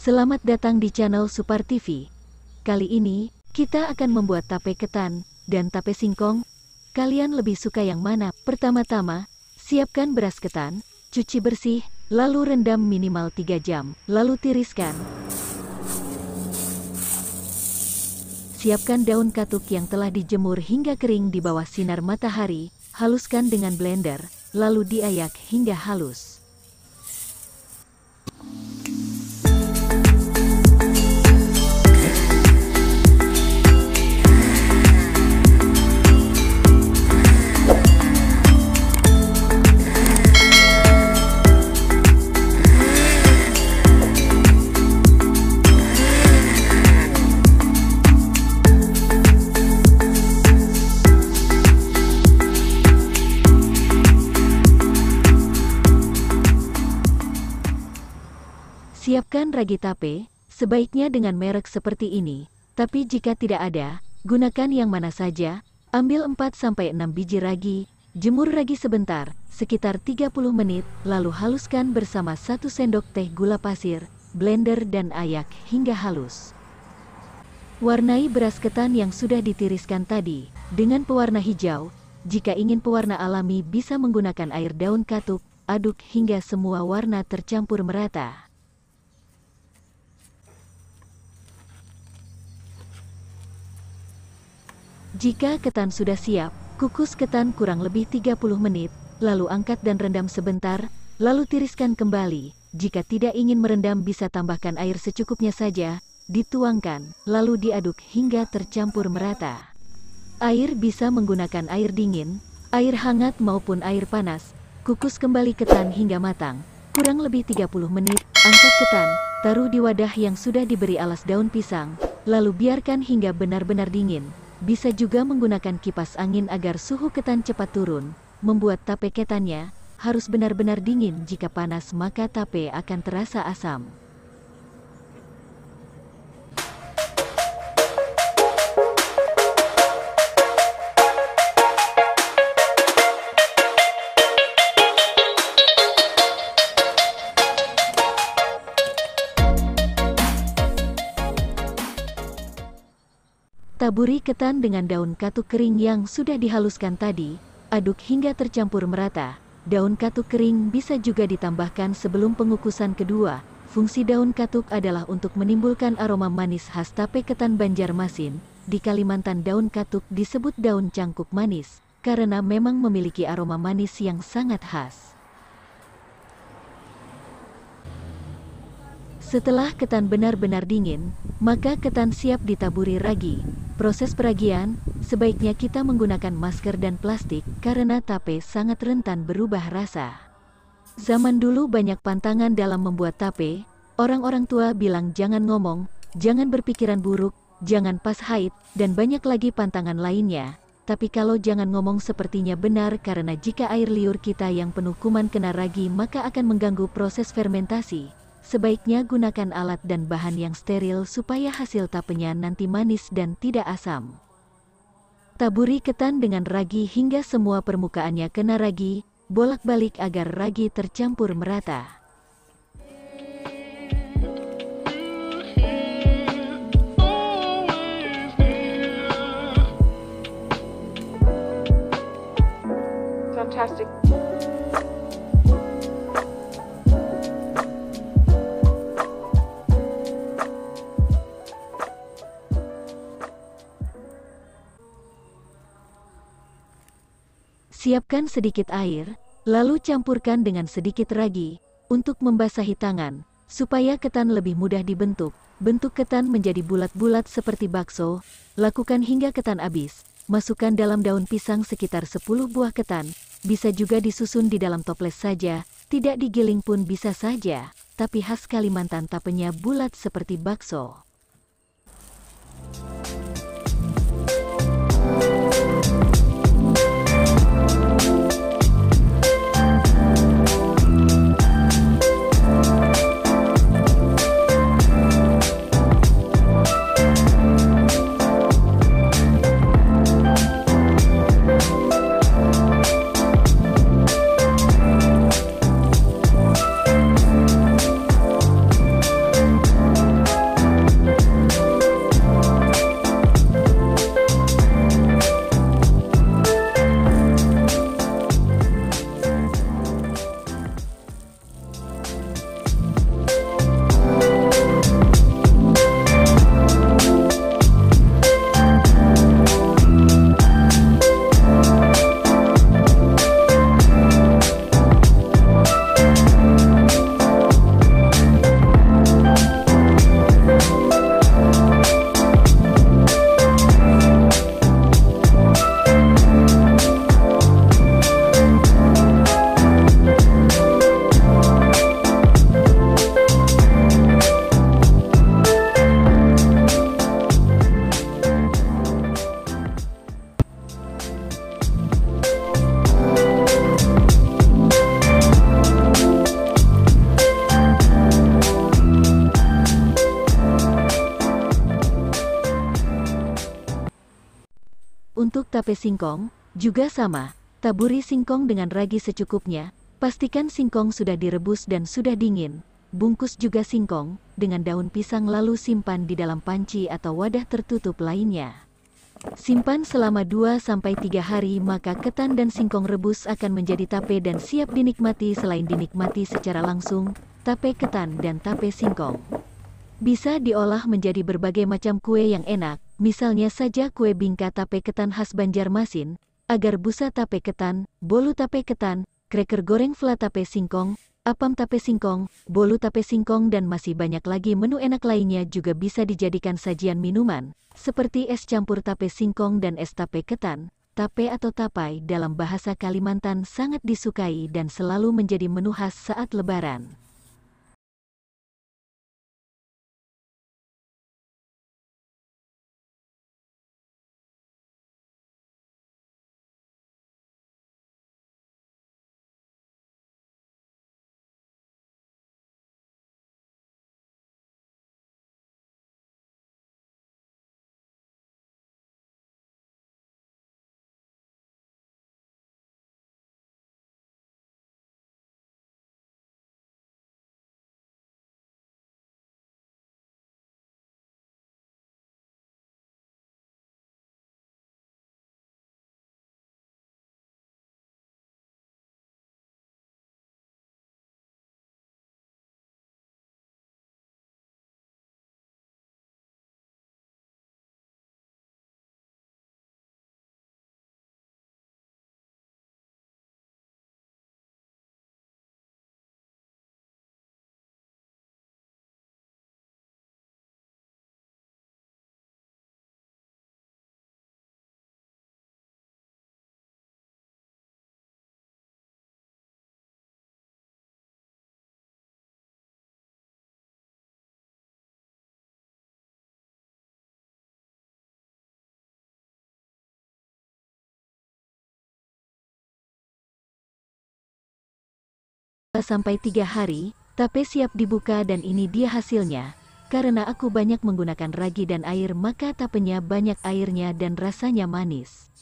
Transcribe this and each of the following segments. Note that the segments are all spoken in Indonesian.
Selamat datang di channel Supar TV. Kali ini, kita akan membuat tape ketan dan tape singkong. Kalian lebih suka yang mana? Pertama-tama, siapkan beras ketan, cuci bersih, lalu rendam minimal 3 jam, lalu tiriskan. Siapkan daun katuk yang telah dijemur hingga kering di bawah sinar matahari, haluskan dengan blender, lalu diayak hingga halus. Siapkan ragi tape, sebaiknya dengan merek seperti ini, tapi jika tidak ada, gunakan yang mana saja. Ambil 4-6 biji ragi, jemur ragi sebentar, sekitar 30 menit, lalu haluskan bersama 1 sendok teh gula pasir, blender dan ayak hingga halus. Warnai beras ketan yang sudah ditiriskan tadi, dengan pewarna hijau. Jika ingin pewarna alami bisa menggunakan air daun katuk, aduk hingga semua warna tercampur merata. Jika ketan sudah siap, kukus ketan kurang lebih 30 menit, lalu angkat dan rendam sebentar, lalu tiriskan kembali. Jika tidak ingin merendam bisa tambahkan air secukupnya saja, dituangkan, lalu diaduk hingga tercampur merata. Air bisa menggunakan air dingin, air hangat maupun air panas. Kukus kembali ketan hingga matang, kurang lebih 30 menit, angkat ketan, taruh di wadah yang sudah diberi alas daun pisang, lalu biarkan hingga benar-benar dingin. Bisa juga menggunakan kipas angin agar suhu ketan cepat turun. Membuat tape ketannya harus benar-benar dingin, jika panas maka tape akan terasa asam. Taburi ketan dengan daun katuk kering yang sudah dihaluskan tadi, aduk hingga tercampur merata. Daun katuk kering bisa juga ditambahkan sebelum pengukusan kedua. Fungsi daun katuk adalah untuk menimbulkan aroma manis khas tape ketan Banjarmasin. Di Kalimantan daun katuk disebut daun cangkuk manis, karena memang memiliki aroma manis yang sangat khas. Setelah ketan benar-benar dingin, maka ketan siap ditaburi ragi. Proses peragian, sebaiknya kita menggunakan masker dan plastik karena tape sangat rentan berubah rasa. Zaman dulu banyak pantangan dalam membuat tape. Orang-orang tua bilang jangan ngomong, jangan berpikiran buruk, jangan pas haid, dan banyak lagi pantangan lainnya. Tapi kalau jangan ngomong sepertinya benar, karena jika air liur kita yang penuh kuman kena ragi maka akan mengganggu proses fermentasi. Sebaiknya gunakan alat dan bahan yang steril supaya hasil tapenya nanti manis dan tidak asam. Taburi ketan dengan ragi hingga semua permukaannya kena ragi, bolak-balik agar ragi tercampur merata. Fantastic. Siapkan sedikit air, lalu campurkan dengan sedikit ragi, untuk membasahi tangan, supaya ketan lebih mudah dibentuk. Bentuk ketan menjadi bulat-bulat seperti bakso, lakukan hingga ketan habis. Masukkan dalam daun pisang sekitar 10 buah ketan, bisa juga disusun di dalam toples saja, tidak digiling pun bisa saja, tapi khas Kalimantan tapenya bulat seperti bakso. tape singkong, juga sama. Taburi singkong dengan ragi secukupnya. Pastikan singkong sudah direbus dan sudah dingin. Bungkus juga singkong dengan daun pisang lalu simpan di dalam panci atau wadah tertutup lainnya. Simpan selama 2-3 hari maka ketan dan singkong rebus akan menjadi tape dan siap dinikmati. Selain dinikmati secara langsung, tape ketan dan tape singkong bisa diolah menjadi berbagai macam kue yang enak, misalnya saja kue bingka tape ketan khas Banjarmasin, agar busa tape ketan, bolu tape ketan, kreker goreng fla tape singkong, apam tape singkong, bolu tape singkong dan masih banyak lagi menu enak lainnya juga bisa dijadikan sajian minuman, seperti es campur tape singkong dan es tape ketan. Tape atau tapai dalam bahasa Kalimantan sangat disukai dan selalu menjadi menu khas saat Lebaran. Sampai 3 hari, tape siap dibuka dan ini dia hasilnya. Karena aku banyak menggunakan ragi dan air maka tapenya banyak airnya dan rasanya manis.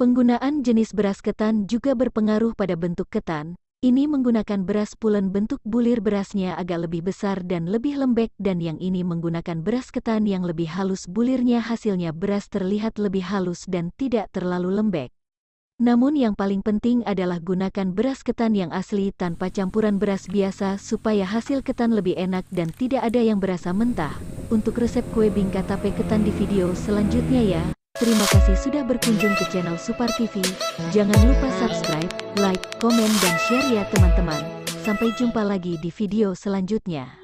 Penggunaan jenis beras ketan juga berpengaruh pada bentuk ketan. Ini menggunakan beras pulen, bentuk bulir berasnya agak lebih besar dan lebih lembek, dan yang ini menggunakan beras ketan yang lebih halus bulirnya, hasilnya beras terlihat lebih halus dan tidak terlalu lembek. Namun yang paling penting adalah gunakan beras ketan yang asli tanpa campuran beras biasa supaya hasil ketan lebih enak dan tidak ada yang berasa mentah. Untuk resep kue bingka tape ketan di video selanjutnya ya. Terima kasih sudah berkunjung ke channel Supar TV. Jangan lupa subscribe, like, komen dan share ya teman-teman. Sampai jumpa lagi di video selanjutnya.